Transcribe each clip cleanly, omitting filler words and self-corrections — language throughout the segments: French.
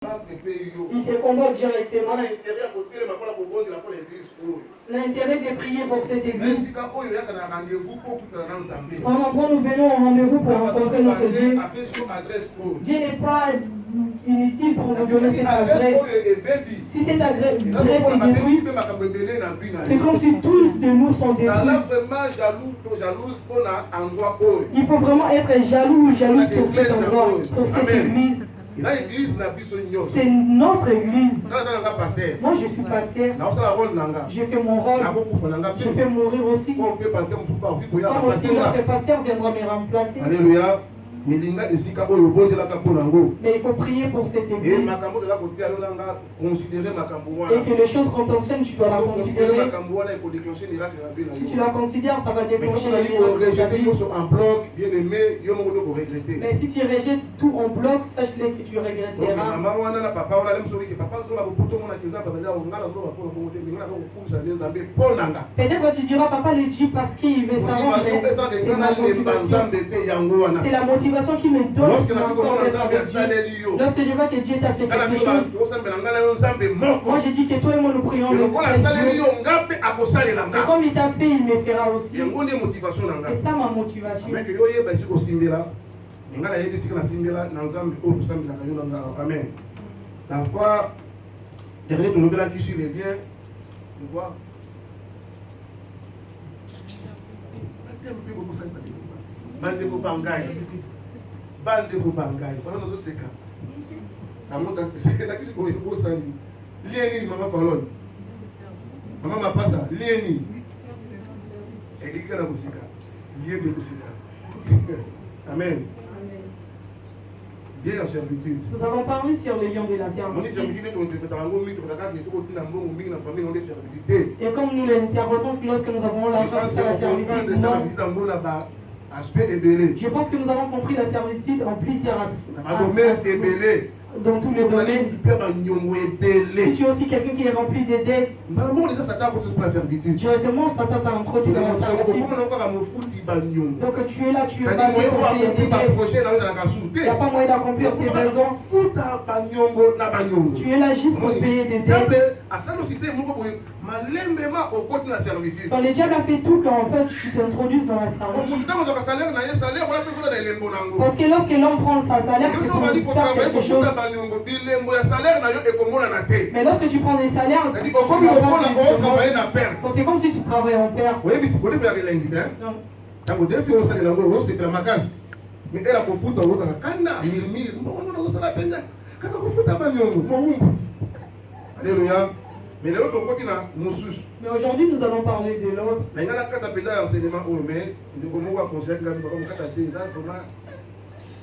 il te combat directement. L'intérêt de prier pour cette église. Sans l'endroit, nous venons au rendez-vous pour rencontrer notre Dieu. Dieu n'est pas inutile pour nous donner cette adresse. Si cette adresse est détruite, c'est comme si tous de nous sont détruits. Il faut vraiment être jaloux ou jalouse pour cet endroit, pour cette église. C'est notre église. Moi je suis pasteur. Je fais mon rôle. Je peux mourir aussi. Comme aussi notre pasteur viendra me remplacer. Alléluia. Mais il faut prier pour cette église. Et que les choses qu'on t'enseigne, tu dois la considérer. Si tu la considères, ça va déclencher les miracles. Mais si tu rejettes tout en bloc, sache-le que tu regretteras. Peut-être que tu diras, papa le dit parce qu'il veut savoir. C'est la motivation qui me donne. Lorsque je vois que Dieu t'a fait quelque chose, moi je dis que toi et moi nous prions. Et comme il t'a fait, il me fera aussi. C'est ça ma motivation. Amen. La foi, derrière tout le monde qui suit les biens, tu vois. Bande Kubangai, voilà nos séquences. Ça monte à ce que la question est pour ça. Lieni, maman Falon. Maman m'a pas ça. Lieni. Et qui est la musique? Lié de musique. Amen. Bien en servitude. Nous avons parlé sur le lion de la servitude. Et comme nous l'interprétons, lorsque nous avons l'argent, c'est la servitude. Je pense que nous avons compris la servitude en plusieurs aspects. Dans tous les domaines. Si tu es aussi quelqu'un qui est rempli de dettes, directement Satan t'a introduit dans la servitude. Donc tu es là, tu es basé pour payer des dettes. Il n'y a pas moyen d'accomplir tes besoins. Tu es là juste pour payer des dettes. Quand le diable a fait tout, qu'en fait tu t'introduises dans la servitude. Parce que lorsque l'homme prend sa salaire, c'est pour faire quelque chose. Mais lorsque tu prends des salaires, c'est comme si tu travaillais en perte. Non. Mais elle a confondu dans l'autre. Alléluia. Mais aujourd'hui, nous allons parler de l'autre.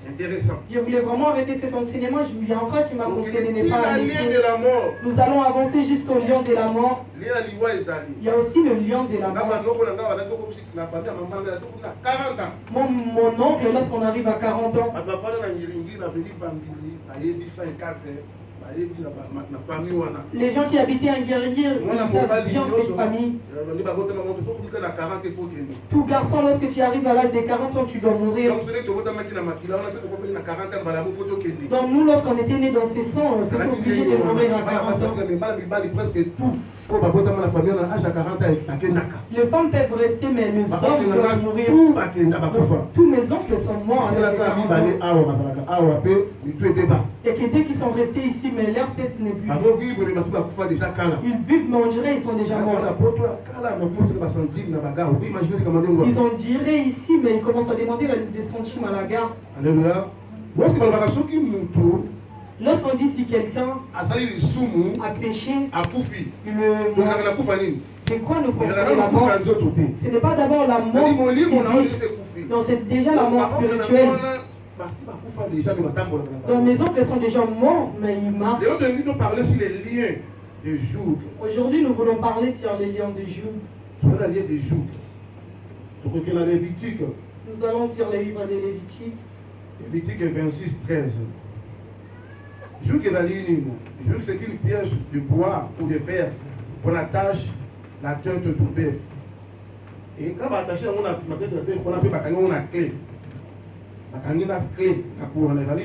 Intéressant. Je voulais vraiment arrêter cet enseignement. Il y a un frère qui m'a conseillé de ne pas arrêter. Nous allons avancer jusqu'au lion de la mort. Il y a aussi le lion de la mort. Mon oncle, lorsqu'on arrive à 40 ans, les gens qui habitaient en Guériguir, ils savent bien cette famille. Tout garçon, lorsque tu arrives à l'âge de 40 ans, tu dois mourir. Donc nous, lorsqu'on était nés dans ce sang, c'est obligé de mourir à 40 ans. Les femmes peuvent rester, mais les hommes doivent mourir. Tous mes oncles sont morts. Et que dès qu'ils sont restés ici, mais leur tête n'est plus. Ils vivent, mais on dirait qu'ils sont déjà morts. Ils ont dirait ici, mais ils commencent à demander des centimes à la gare. Alléluia. Lorsqu'on dit si quelqu'un a péché, de quoi nous concerne la mort? Ce n'est pas d'abord la mort physique, donc c'est déjà la mort spirituelle. Donc mes oncles sont déjà morts, mais ils marchent. Aujourd'hui, nous voulons parler sur les lions de Joug. Nous allons sur les livres de Lévitique. Lévitique 26, 13. Joug c'est une pièce de bois ou de fer qu'on attache la tête du bœuf. Et quand on attache la tête du bœuf, on appelle la clé. La clé,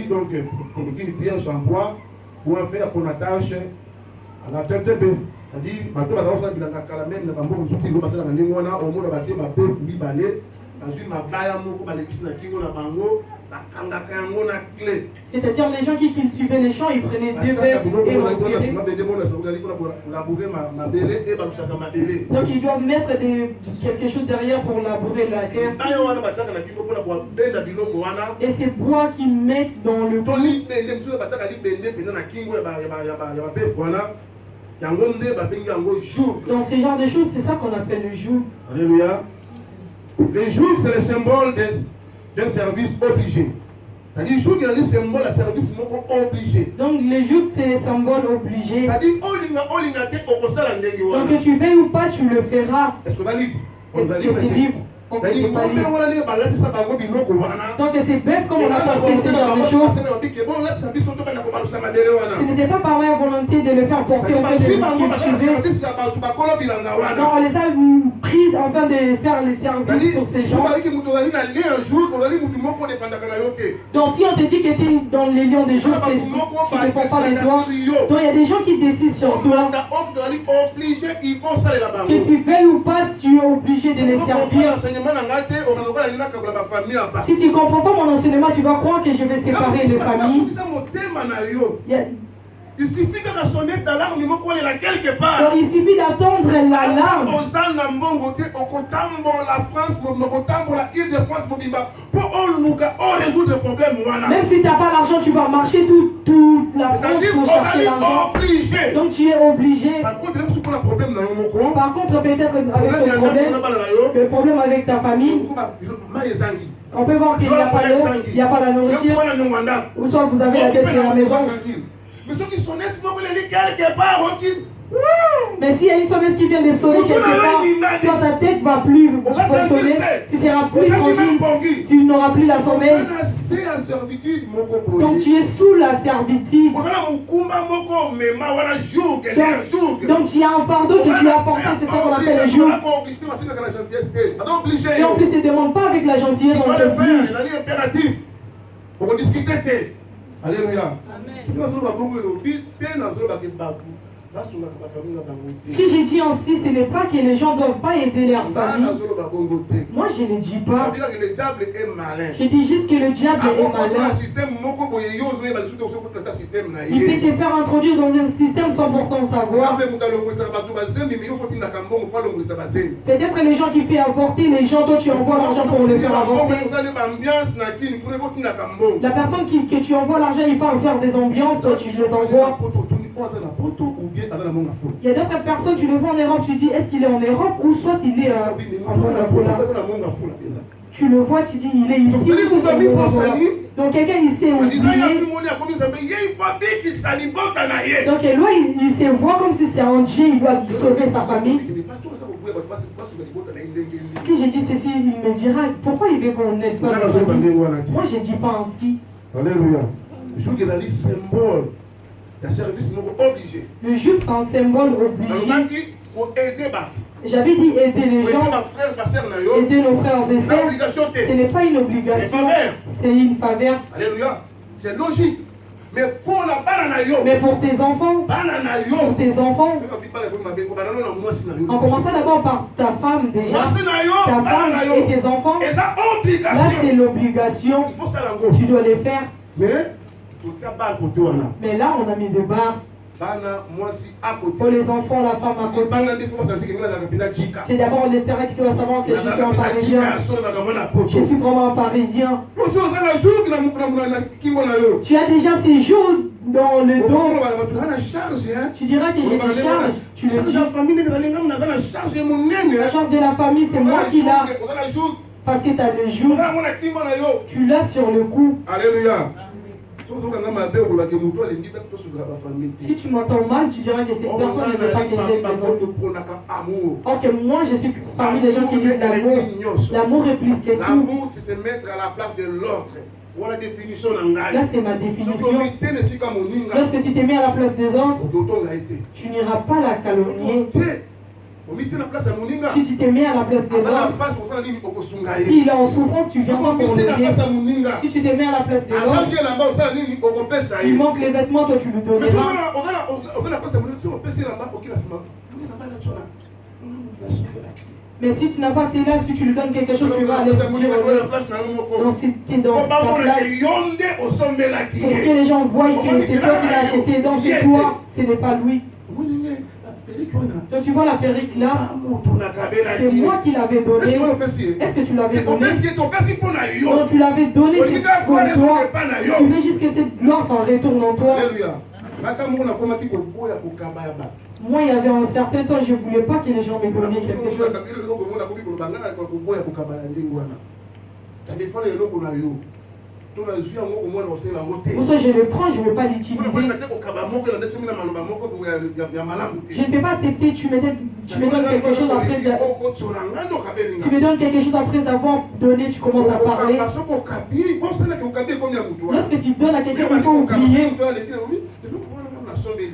donc, pour une pièce en bois Pour en faire qu'on attache à la tête de bœuf. C'est-à-dire, maintenant, on va faire la même, on va faire la même, on va faire ma bœuf, c'est-à-dire les gens qui cultivaient les champs, ils prenaient des bœufs et l'enciraient. Donc ils doivent mettre quelque chose derrière pour labourer la terre. Et ces bois qu'ils mettent dans le cou. Dans ce genre de choses, c'est ça qu'on appelle le joug. Alléluia. Le joug, c'est le symbole d'un service obligé. C'est-à-dire, le joug, c'est le symbole d'un service obligé. Donc, le joug, c'est le symbole obligé. C'est-à-dire, donc, que tu veuilles ou pas, tu le feras. Est-ce que tu es libre? Est-ce que tu es libre? Donc ces bœufs, comme on a porté ce genre de choses, ce n'était pas par la volonté de le faire porter au fait de cultiver. Non, on les a prises afin de faire les services pour ces gens. Donc si on te dit que tu es dans les lions des jours, tu ne dépends pas de toi. Donc il y a des gens qui décident sur toi. Que tu veuilles ou pas, tu es obligé de les servir. Si tu ne comprends pas mon enseignement, tu vas croire que je vais séparer les familles. Il suffit que sonner d'alarme, quelque part. Donc, il suffit d'attendre l'alarme. Même si tu n'as pas l'argent, tu vas marcher toute la France pour chercher l'argent. Donc tu es obligé. Par contre, peut-être avec ton problème, le problème avec ta famille, on peut voir qu'il n'y a pas d'eau, il n'y a pas la nourriture, ou soit vous avez la tête de la maison. Mais ceux qui sont nets, quelque part, mais s'il y a une sonnette qui vient de sonner quelque part, toi ta tête ne va plus fonctionner, tu seras plus tranquille, tu n'auras plus la sommeil. Donc tu es sous la servitude. Donc tu as un fardeau que tu as porté, c'est ça qu'on appelle le joug. Et en plus, ne demande pas avec la gentillesse, on te oblige. Alléluia. Si je dis ainsi, ce n'est pas que les gens ne doivent pas aider leur famille. Moi, je ne dis pas. Je dis juste que le diable est malin. Il peut te faire introduire dans un système sans pourtant savoir. Peut-être les gens qui font avorter les gens, toi tu envoies l'argent pour le faire avorter. La personne que tu envoies l'argent, il part faire des ambiances, toi tu les envoies. Il y a d'autres personnes, tu le vois en Europe, tu dis est-ce qu'il est en Europe ou soit il est en Mongola. Tu le vois, tu dis il est ici. Donc quelqu'un il s'est oublié. Donc lui il se voit comme si c'est un Dieu, il doit sauver sa famille. Si je dis ceci, il me dira pourquoi il veut qu'on n'aide pas. Moi je ne dis pas ainsi. Alléluia. Je trouve qu'il y a des symboles. Le service obligé. Le juif, c'est un symbole obligé. J'avais dit aider les gens, aider nos frères et sœurs. Ce n'est pas une obligation, c'est une faveur. Alléluia. C'est logique. Mais pour tes enfants, en commençant d'abord par ta femme déjà, ta femme et tes enfants, là c'est l'obligation, tu dois les faire. Mais là, on a mis des barres. Pour les enfants, la femme à côté. C'est d'abord l'extérieur qui doit savoir que je suis un Parisien. Je suis vraiment un Parisien. Tu as déjà ces jours dans le dos. Tu diras que j'ai des charges. Tu le dis. La charge de la famille, c'est moi qui l'ai. Parce que tu as le jour. Tu l'as sur le cou. Alléluia. Si tu m'entends mal, tu diras que cette personne ne veut pas que j'aime l'amour. Ok, moi je suis parmi les gens qui disent l'amour. L'amour est plus que tout. L'amour, c'est se mettre à la place de l'autre. Voilà la définition. Là, c'est ma définition. Lorsque tu te mets à la place des autres, tu n'iras pas la calomnier. Si tu te mets à la place de l'homme, s'il est en souffrance, tu viendras pour l'aider. Si tu te mets à la place de l'homme, il manque les vêtements, toi tu lui donneras. Mais si tu n'as pas cela, si tu lui donnes quelque chose, tu vas aller dire donc si tu es dans ta place, pour que les gens voient que c'est toi qui l'as acheté, donc c'est toi, ce n'est pas lui. Donc tu vois la perruque là, c'est moi qui l'avais donné. Est-ce que tu l'avais donné? Donc tu l'avais donné, c'est pour toi. Tu veux juste que cette gloire s'en retourne en toi. Moi, il y avait un certain temps, je ne voulais pas que les gens me donnent quelque chose. Pour ça, je le prends, je ne veux pas l'utiliser. Je ne peux pas accepter, tu me donnes quelque chose après. Tu me donnes quelque chose après avoir donné, tu commences à parler. Lorsque tu donnes à quelqu'un, il faut oublier.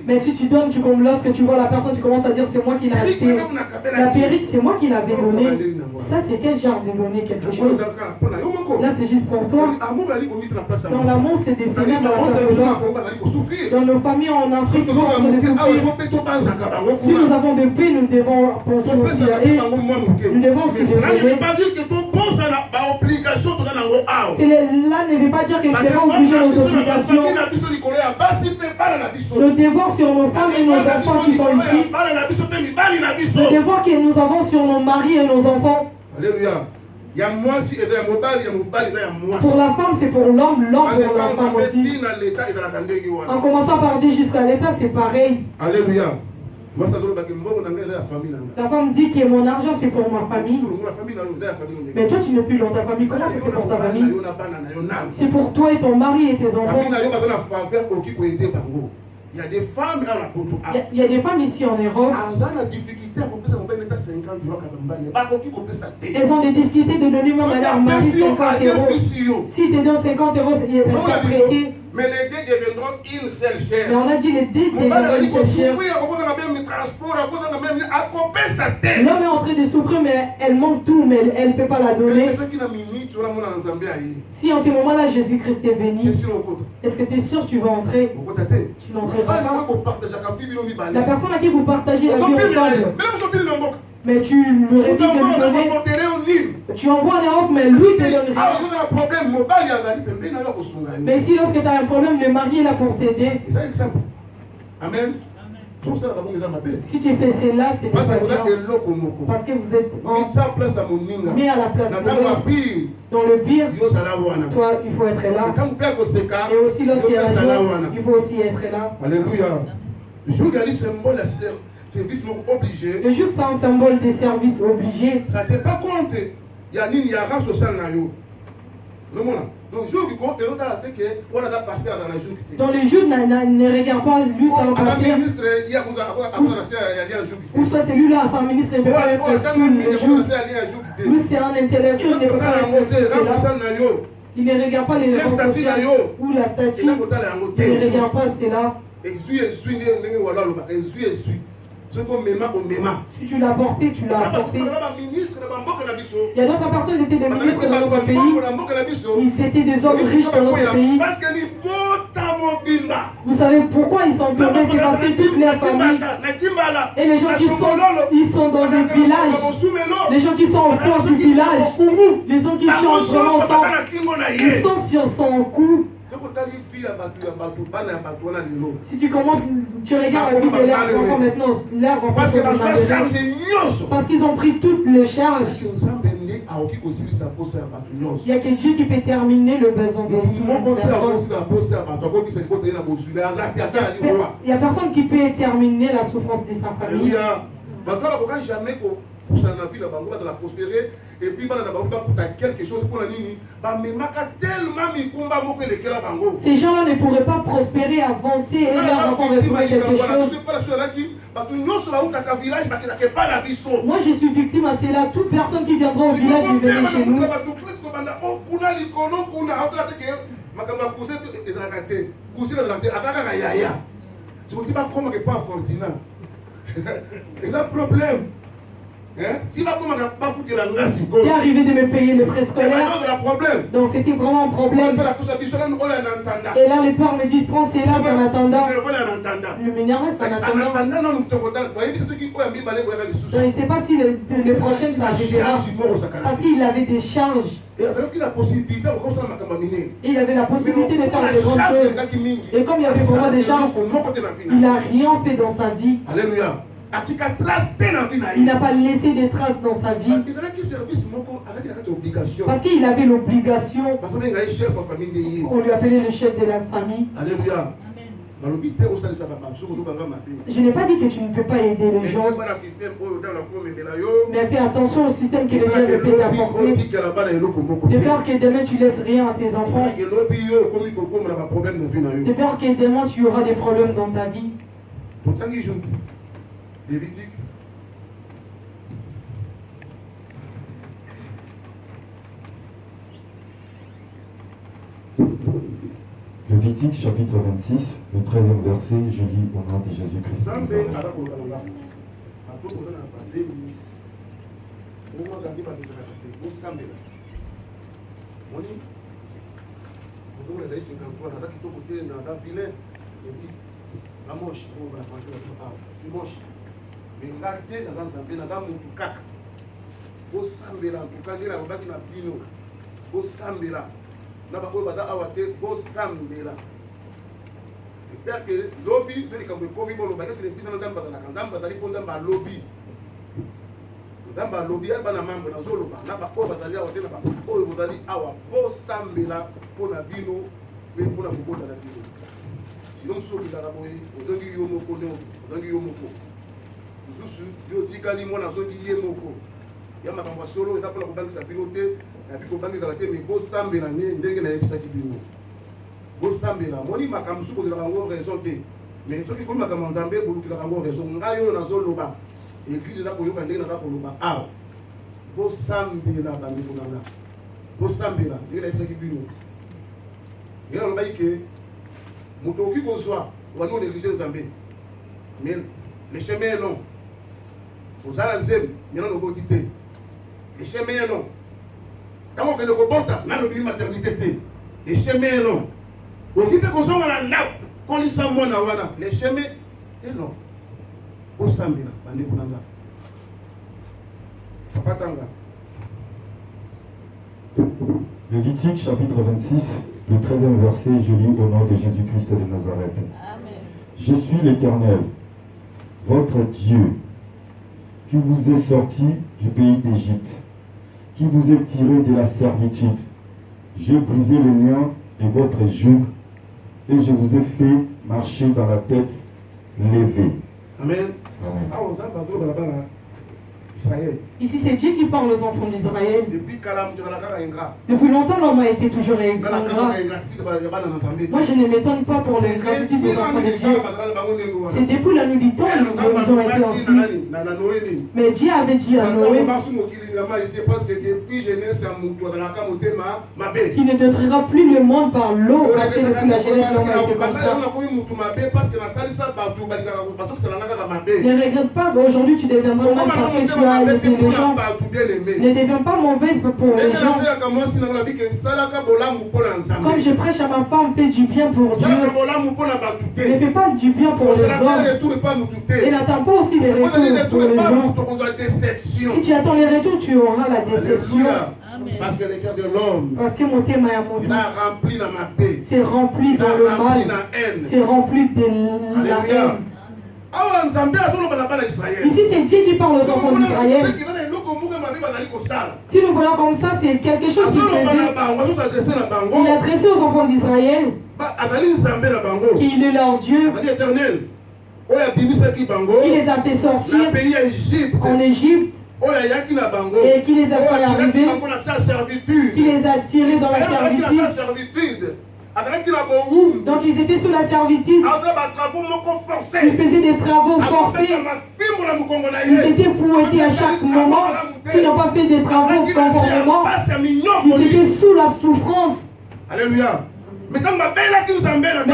Mais si tu donnes, lorsque tu vois la personne, tu commences à dire c'est moi qui l'ai acheté. La perruque, c'est moi qui l'avais donné. Ça, c'est quel genre de donner quelque chose? Là, c'est juste pour toi. Dans l'amour, c'est des semaines dans la place de l'homme. Dans nos familles en Afrique, nous sommes en train de souffrir. Si nous avons des paix, nous devons penser aussi à eux. Nous devons aussi les aider. Cela ne veut pas dire que nous devons obliger nos obligations. Le devoir sur nos femmes et nos enfants qui sont ici. Le devoir que nous avons sur nos maris et nos enfants. Alléluia. Pour la femme, c'est pour l'homme, l'homme pour la femme aussi. En commençant par dire jusqu'à l'État, c'est pareil. Alléluia. La femme dit que mon argent c'est pour ma famille. Mais toi tu n'es plus dans ta famille. Comment c'est pour ta famille? C'est pour toi et ton mari et tes enfants. Il y a des femmes il y a des femmes ici en Europe. Elles ont des difficultés de donner même à leur mari 50 €. Si tu donnes 50 €, c'est prêté. Mais les deux deviendront une seule chair. Mais on a dit les deux deviendront une seule chair. L'homme est en train de souffrir, mais elle manque tout, mais elle ne peut pas la donner. Si en ce moment-là Jésus-Christ est venu, est-ce que tu es sûr que tu vas entrer? Tu n'entreras pas. La personne à qui vous partagez la vie ensemble, mais tu le réduis de lui donner. Tu envoies en Europe, mais lui te donne rien. Mais si lorsque tu as un problème, le mari est là pour t'aider. Amen. Si tu fais cela, c'est pas bien. Parce que vous êtes mis à la place de l'autre. Dans le pire, toi, il faut être là. Et aussi lorsqu'il y a la joie, il faut aussi être là. Alléluia. Service obligé. Le jour, c'est un symbole de service obligé. Ça ne tient pas compte. Il y a une race sociale. Donc, dans le jour, ne regarde pas lui sans pasteur. Ou soit celui-là, sans ministre, il ne peut pas être sous le jour. Lui, c'est un intellectuel, il ne peut pas être sous. Il ne regarde pas les réponses sociales ou la statue. Il ne regarde pas cela. Si tu l'as porté, tu l'as apporté. Il y a d'autres personnes qui étaient des ministres dans notre pays. Ils étaient des hommes riches dans notre pays. Vous savez pourquoi ils sont tombés? C'est parce que toutes les familles et les gens qui sont, ils sont dans des villages. Les gens qui sont au fond du village. Les gens qui chantent vraiment ils sont sur son cou. Si tu commences, tu regardes la vie de leurs enfants maintenant, leurs enfants sont dans la violence. Parce qu'ils ont pris toutes les charges. Il n'y a que Dieu qui peut terminer le besoin de tout le monde. Il n'y a personne qui peut terminer la souffrance de sa famille. Pour ça, la vie, la banque va prospérer, et puis la banque va quelque chose pour la ligne. Ces gens-là ne pourraient pas prospérer, avancer et leur enfant retrouver quelque chose. Moi, je suis victime à cela. Toute personne qui viendra au village, il venir chez nous. Il y a un problème. Qui est arrivé de me payer les frais scolaires. Donc c'était vraiment un problème. Et là le père me dit prends cela en attendant. Le minéraux en attendant. Donc il ne sait pas si le prochain ça arrivera. Parce qu'il avait des charges. Et il avait la possibilité de faire de grandes choses. Et comme il y avait vraiment des charges, il n'a rien fait dans sa vie. Alléluia. Il n'a pas laissé de traces dans sa vie. Parce qu'il avait l'obligation. On lui appelait le chef de la famille. Alléluia. Je n'ai pas dit que tu ne peux pas aider les gens. Mais fais attention au système que le diable peut t'apporter. De peur que demain tu laisses rien à tes enfants. De peur que demain tu auras des problèmes dans ta vie. Lévitique. Lévitique chapitre 26, le 13e verset, je lis au nom de Jésus-Christ. Mais regardez dans l'ensemble, dans mon kaka. Au sambela, en tout cas, il y a un bâtiment à Pino. Au sambela. N'a pas besoin d'avoir au sambela. Et bien que lobby, c'est comme le commis, bon, le bagage, c'est les pistes dans la Zamba, dans le lobby. Zamba lobby, il y a un membre dans Zolo, n'a pas besoin d'aller à Water, n'a pas besoin d'aller à au sambela pour la Bino, mais pour la Bobo de la Bino. Sinon, ce qui est à la boue, aux Anguilles Yomoko, aux Anguilles Yomoko. Yo tikali mwana zongi ye moko ya makambo solo eta pona kobangisa bino te na bi kobangisa te mais bosambela ndenge na yebisaki bino bosambela moni makambo suko de la bango raison te mais soki ko makambo nzambe boluki la bango raison ngayo yo nazoloba église za koyoka ndenge na koloba ah bosambela bandeko nanga bosambela ndenge na yebisaki bino ngena loba ike moto oki kozwa wano l'église nzambe mais le chemin est long. Vous allez dire, il y a un nouveau titre. Le chemin est long. Quand on ne comporte pas, on a maternité. Le chemin est long. On dit que nous sommes à la nappe. Quand ils sont morts, le chemin est long. Au samedi, on est pour nous. Papa Tanga. Lévitique chapitre 26, le 13e verset, je lis au nom de Jésus-Christ de Nazareth. Amen. Je suis l'Éternel, votre Dieu, qui vous est sorti du pays d'Égypte, qui vous est tiré de la servitude. J'ai brisé les liens de votre joug et je vous ai fait marcher dans la tête levée. Amen. Amen. Ici, c'est Dieu qui parle aux enfants d'Israël. Depuis longtemps, l'homme a été toujours ingrat. Moi, je ne m'étonne pas pour l'ingratitude des enfants de Dieu. C'est depuis la nuit du temps qu'ils ont été ainsi. Mais Dieu avait dit à Noé qu'il ne détruira plus le monde par l'eau, parce que depuis la jeunesse, l'homme a été comme ça. Ne regrette pas qu'aujourd'hui tu deviendras mal parce que tu as aidé les gens. Ne deviens pas mauvaise pour les gens. Comme je prêche à ma femme, fais du bien pour Dieu. Ne fais pas du bien pour les hommes. Et n'attends pas aussi les retours pour les gens. Si tu attends les retours, tu auras la déception. Parce que le cœur de l'homme, il a rempli dans ma paix. C'est rempli dans le mal. C'est rempli de la haine. Ici, c'est Dieu qui parle aux enfants d'Israël. Si nous voyons comme ça, c'est quelque chose qui faisait. Il a adressé aux enfants d'Israël qu'il est leur Dieu. Il les a fait sortir en Égypte. Et qui les a fait arriver, qui les a tirés dans la servitude. Donc ils étaient sous la servitude. Ils faisaient des travaux forcés. Ils étaient fouettés à chaque moment. S'ils n'ont pas fait des travaux conformément, ils étaient sous la souffrance. Alléluia. Mais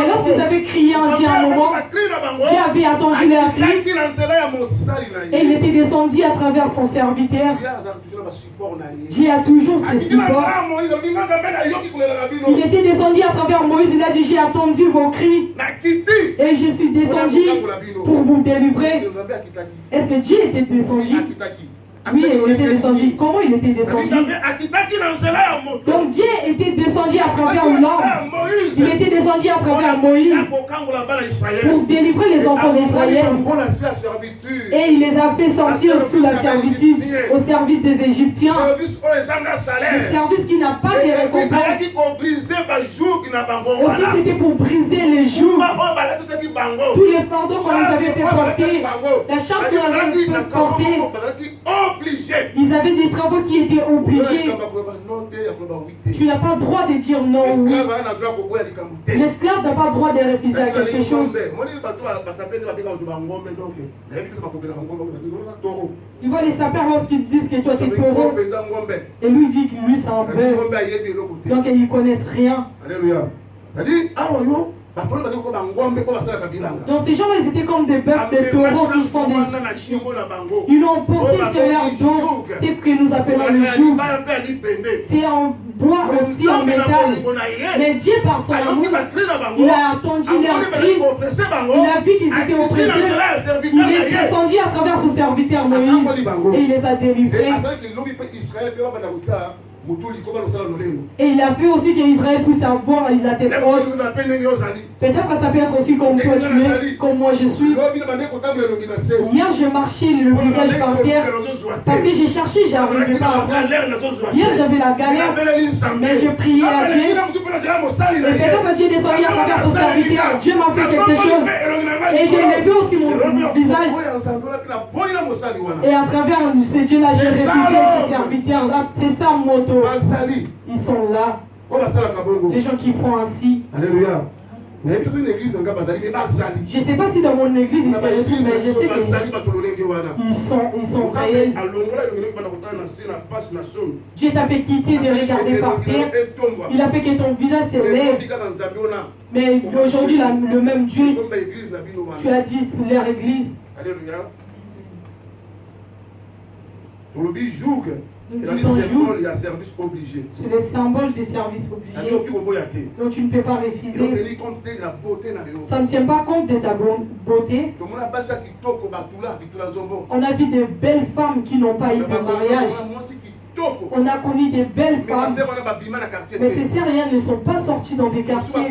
lorsqu'ils avaient crié en Dieu à un moment, Dieu avait attendu leur cri et il était descendu à travers son serviteur. Dieu a toujours ses supports. Il était descendu à travers Moïse, il a dit j'ai attendu vos cris et je suis descendu pour vous délivrer. Est-ce que Dieu était descendu? Oui, il était descendu. Comment il était descendu? Donc Dieu était descendu à travers l'homme. Il était descendu à travers Moïse pour délivrer les enfants d'Israël. Et il les a fait sortir sous la servitude au service des Égyptiens. Le service qui n'a pas de récompense. Aussi c'était pour briser les joues. Tous les fardeaux qu'on les avait fait porter. La charge qu'on les avait fait porter. Ils avaient des travaux qui étaient obligés. Tu n'as pas le droit de dire non. L'esclave n'a pas le droit de refuser à quelque chose. Tu vois les sapeurs lorsqu'ils disent que toi c'est taureau. Et lui dit que lui c'est un bœuf. Donc ils ne connaissent rien. Alléluia. Donc ces gens-là, ils étaient comme des bœufs, des taureaux qui font des... Ils l'ont porté sur leur dos. C'est ce que nous appelons le joug. C'est en bois aussi, en métal. Mais Dieu, par son amour, il a attendu leur cri. Il a vu qu'ils étaient oppressés. Il est descendu à travers son serviteur Moïse. Et il les a délivrés. Et il a fait aussi qu'Israël puisse avoir la tête haute. Peut-être que ça peut être aussi comme toi tu es, comme moi je suis. Hier j'ai marché le visage par terre parce que j'ai cherché, j'arrivais pas à voir. Hier j'avais la galère, mais je priais à Dieu. Et peut-être que Dieu est descendu à travers son serviteur. Dieu m'a fait quelque chose. Et j'ai levé aussi mon visage. Et à travers ce Dieu-là, j'ai refusé ce serviteur. C'est ça mon moto. Ils sont là. Les gens qui font ainsi. Alléluia. Je ne sais pas si dans mon église ils se retrouvent, mais je sais qu'ils sont réels. Dieu t'a fait quitter de regarder par terre. Il a fait que ton visage s'élève. Mais aujourd'hui, le même Dieu, tu as dit leur église. Alléluia. Il y a service obligé. C'est le symbole des services obligés. Donc tu ne peux pas refuser. Ça ne tient pas compte de ta beauté. On a vu de belles femmes qui n'ont pas eu de mariage. On a connu des belles femmes. Mais ces Syriens ne sont pas sortis dans des quartiers. Il y a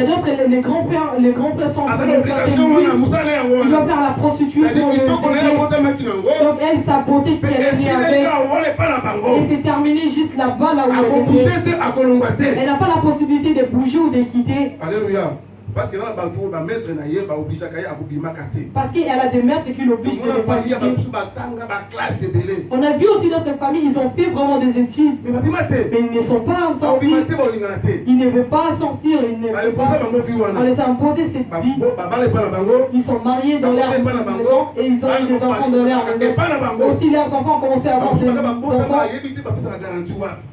d'autres, les grands frères sont en train de il doit faire la prostituée pour le donc elle, sa beauté qu'elle est née avec, et c'est terminé juste là-bas, là où elle était. Elle n'a pas la possibilité de bouger ou de quitter. Alléluia. Parce qu'elle a des maîtres qui l'obligent de les faire. On a vu aussi d'autres familles, ils ont fait vraiment des études. Mais ils ne sont pas sortis. Ils ne veulent pas sortir. On les a imposé cette vie. Ils sont mariés dans leur maison et ils ont eu des enfants dans leur maison. Aussi leurs enfants ont commencé à avoir des enfants.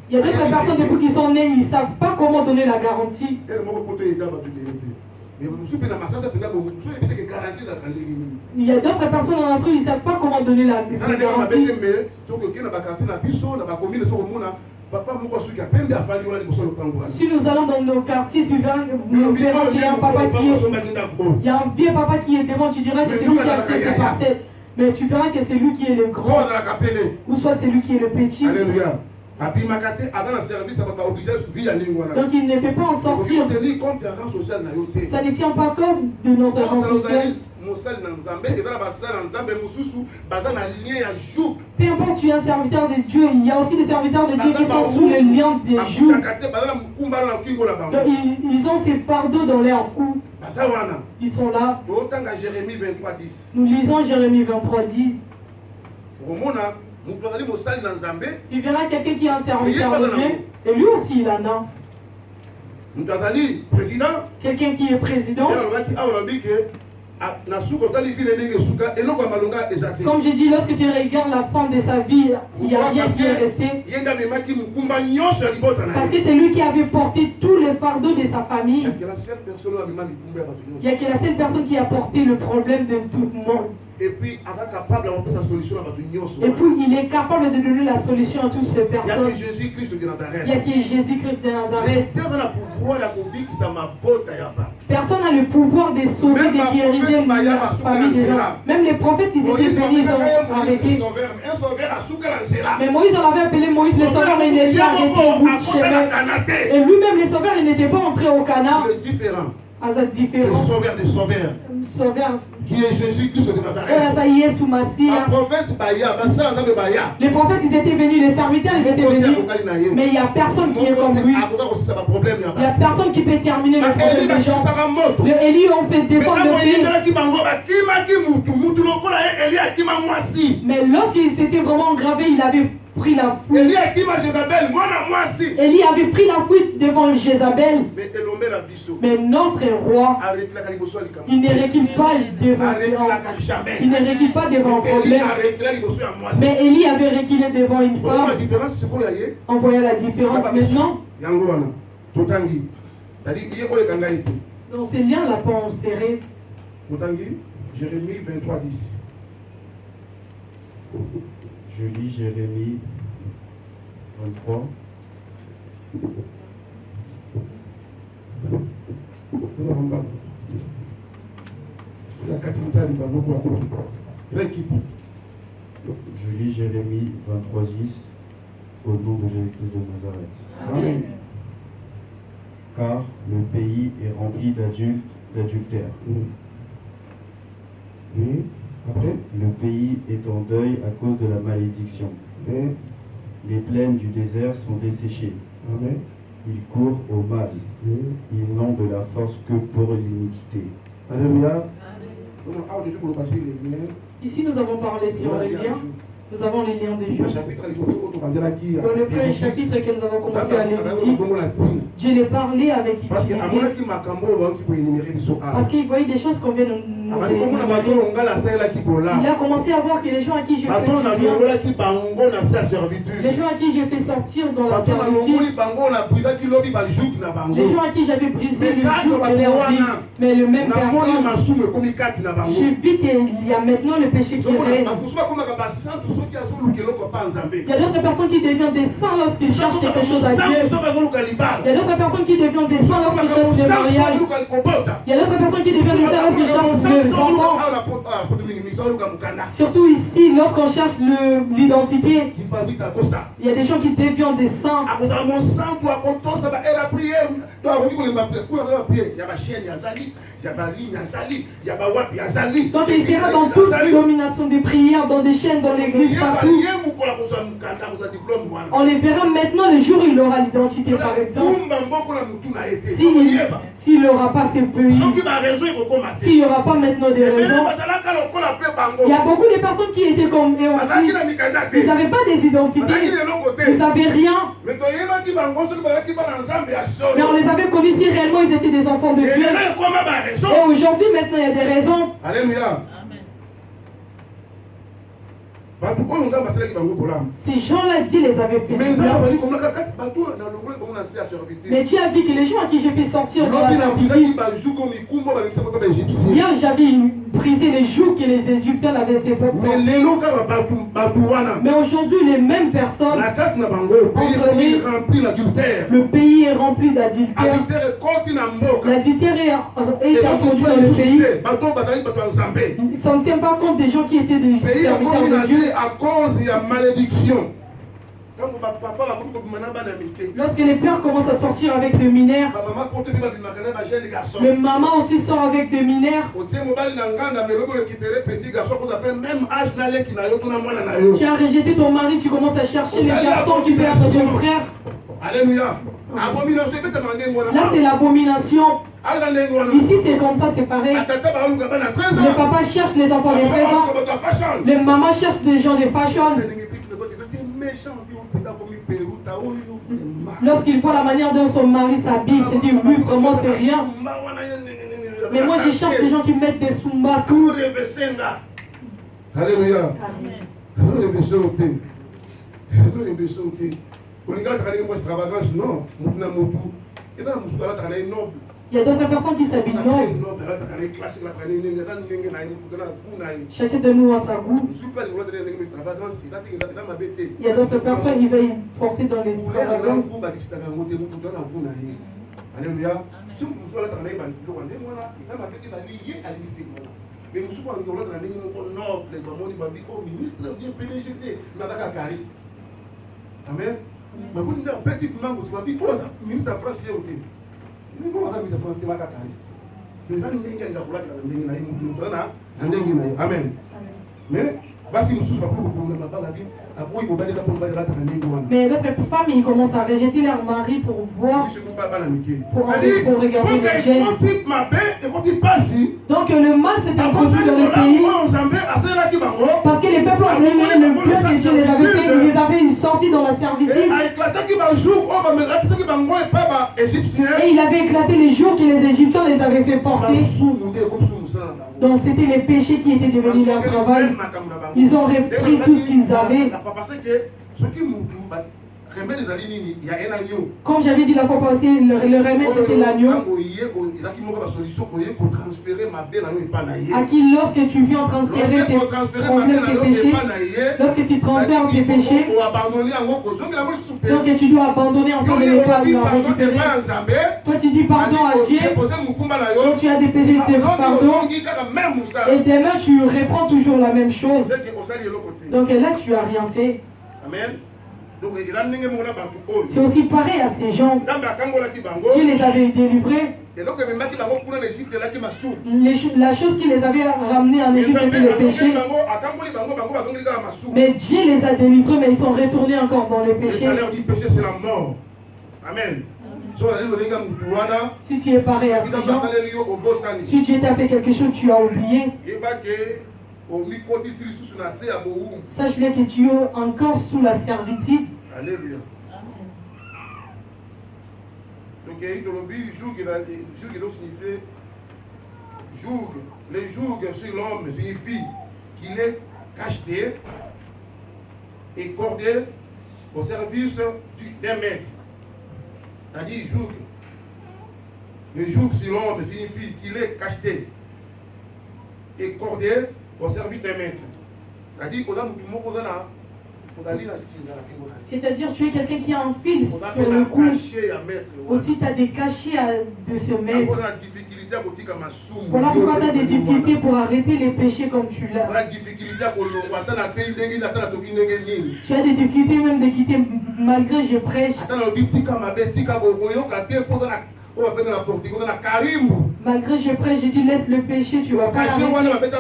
Il y a d'autres personnes depuis qu'ils sont nés, ils ne savent pas comment donner la garantie. Il y a d'autres personnes en Afrique, ils ne savent pas comment donner la garantie. Si nous allons dans nos quartiers, tu verras qu'il y a un papa il y a un vieux papa qui est devant, tu diras que c'est lui qui a acheté ses parcelles. Mais tu verras que c'est lui qui est le grand, ou soit c'est lui qui est le petit. Alléluia. Donc il ne peut pas en sortir. Ça ne tient pas compte de notre rang social. Peu importe, tu es un serviteur de Dieu. Il y a aussi des serviteurs de Dieu qui sont sous le lien des joues. Donc, ils ont ces fardeaux dans leur cou. Ils sont là. Nous lisons Jérémie 23:10. Il verra quelqu'un qui est un serviteur de Dieu, et lui aussi il en a. Quelqu'un qui est président. Comme j'ai dit, lorsque tu regardes la fin de sa vie, il n'y a rien qui est resté. Parce que c'est lui qui avait porté tous les fardeaux de sa famille. Il n'y a que la seule personne qui a porté le problème de tout le monde. Et puis, il est capable de donner la solution à toutes ces personnes. Il y a que Jésus-Christ de Nazareth. Il y a que Jésus-Christ de Nazareth. Personne n'a le pouvoir de sauver, de diriger la famille des gens. Même les prophètes, ils étaient venus, ils ont arrêté. Mais Moïse, on avait appelé Moïse le sauveur, mais il était arrêté au bout du chemin. Et lui-même, le sauveur, il n'était pas entré au Canaan. Il est différent. Le sauveur des sauveurs. Qui est Jésus-Christ de Nazareth. Les prophètes, ils étaient venus, les serviteurs, ils étaient venus. Mais il n'y a personne qui est comme lui. Il n'y a personne qui peut terminer le problème des gens. Les Élie ont fait descendre le fil. Mais lorsqu'il s'était vraiment engravé, il avait pris la fuite. Élie avait pris la fuite devant Jézabel. Mais notre roi, il ne recule pas devant il ne recule pas devant un problème. Mais Élie avait reculé devant une femme. On voyait la différence. Maintenant, dans ces liens-là, pas en serré. Jérémie 23, 10. Je lis Jérémie 23. Je lis Jérémie 23, 10 au nom de Jésus-Christ de Nazareth. Amen. Car le pays est rempli d'adultère. Après, le pays est en deuil à cause de la malédiction. Les plaines du désert sont desséchées. Amen. Ils courent au mal. Ils n'ont de la force que pour l'iniquité. Alléluia. Ici, nous avons parlé sur les liens. Nous avons les liens des jours. Dans le premier chapitre que nous avons commencé à lire, je l'ai parlé avec parce qu'il voyait des choses qu'on vient de nous énumérer. Il a commencé à voir que les gens à qui je fais du bien, les gens à qui j'ai fait sortir dans la servitude, les gens à qui j'avais brisé le joug de leur vie, mais le même personne, j'ai vu qu'il y a maintenant le péché qui règne. Il y a d'autres personnes qui deviennent des saints lorsqu'ils cherchent quelque chose à Dieu. Il y a d'autres personnes qui deviennent des saints lorsqu'ils cherchent des mariages. Il y a d'autres personnes qui deviennent des saints lorsqu'ils cherchent des enfants. Surtout ici, lorsqu'on cherche l'identité, il y a des gens qui deviennent des saints. Donc il sera dans toute domination des prières, dans des chaînes, dans l'église, partout. On les verra maintenant le jour où il aura l'identité, par exemple. S'il n'aura pas ses pays, s'il n'y aura pas maintenant des raisons. Il y a beaucoup de personnes qui étaient comme eux aussi. Ils n'avaient pas des identités. Ils n'avaient rien. Mais on les avait connus si réellement ils étaient des enfants de Dieu. Et aujourd'hui, maintenant, il y a des raisons. Alléluia. Ces gens-là, Dieu les avait fait. Mais Dieu a dit que les gens à qui j'ai fait sortir de la servitude, hier j'avais brisé les jougs que les Égyptiens avaient fait pour moi. Mais aujourd'hui, les mêmes personnes, le pays est rempli d'adultère. L'adultère est introduit dans le pays. Ça ne tient pas compte des gens qui étaient des serviteurs de Dieu. À cause de la malédiction. Lorsque les pères commencent à sortir avec des mineurs, les mamans aussi sortent avec des mineurs. Tu as rejeté ton mari, tu commences à chercher les garçons qui perdent ton frère. Alléluia. Là c'est l'abomination. Ici c'est comme ça, c'est pareil. Le papa cherche les enfants de 13 ans. Les mamans cherchent des gens de fashion. Lorsqu'il voit la manière dont son mari s'habille, il se dit oui, comment c'est rien. Mais moi, je cherche des gens qui mettent des Sumba. Alléluia. Il y a d'autres personnes qui s'habillent nobles. Chacun de nous a sa goût. Il y a d'autres personnes qui veulent porter dans les extravagances. Alléluia. Amen. Amen. Mais d'autres femmes, ils commencent à rejeter leur mari pour voir, pour regarder les gènes. Donc le mal s'est introduit dans le pays parce que les peuples ont ignoré le Dieu que Dieu les avait fait, ils les avaient sortis dans la servitude. Et il avait éclaté les jours que les Égyptiens les avaient fait porter. Donc c'était les péchés qui étaient devenus leur travail. Ils ont repris tout ce qu'ils avaient. Comme j'avais dit la fois passée, le remède c'était l'agneau. À qui lorsque tu viens transférer tes problèmes, tes péchés, lorsque tu transfères tes péchés, donc tu dois abandonner en fait le pas de récupérer. Toi tu dis pardon à Dieu, donc tu as des péchés, pardon, et demain tu reprends toujours la même chose. Donc là tu n'as rien fait. Amen. C'est aussi pareil à ces gens. Dieu les avait délivrés. La chose qui les avait ramenés en Égypte, c'était le péché. Mais Dieu les a délivrés, mais ils sont retournés encore dans le péché. Le salaire du péché, c'est la mort. Amen. Si tu es pareil à ces gens, si Dieu t'a fait quelque chose, tu as oublié. Sache-le que tu es encore sous la servitude. Alléluia. Donc, le joug doit signifier joug. Le joug sur l'homme signifie qu'il est cacheté et cordé au service d'un maître. C'est-à-dire joug. Le joug sur l'homme signifie qu'il est cacheté et cordé au service d'un maître. C'est-à-dire tu es quelqu'un qui a un fil sur le cou. Aussi tu as des cachets de se mettre. Voilà pourquoi tu as des difficultés pour arrêter les péchés comme tu l'as. Tu as des difficultés même de quitter malgré je prêche. Malgré je prêche, je dis laisse le péché, tu vas pas l'arrêter.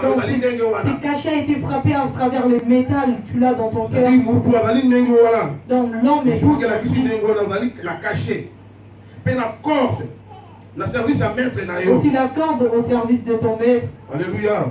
Donc ce cachet a été frappé à travers le métal, tu l'as dans ton cœur. Donc l'homme est aussi la corde au service de ton maître. Alléluia.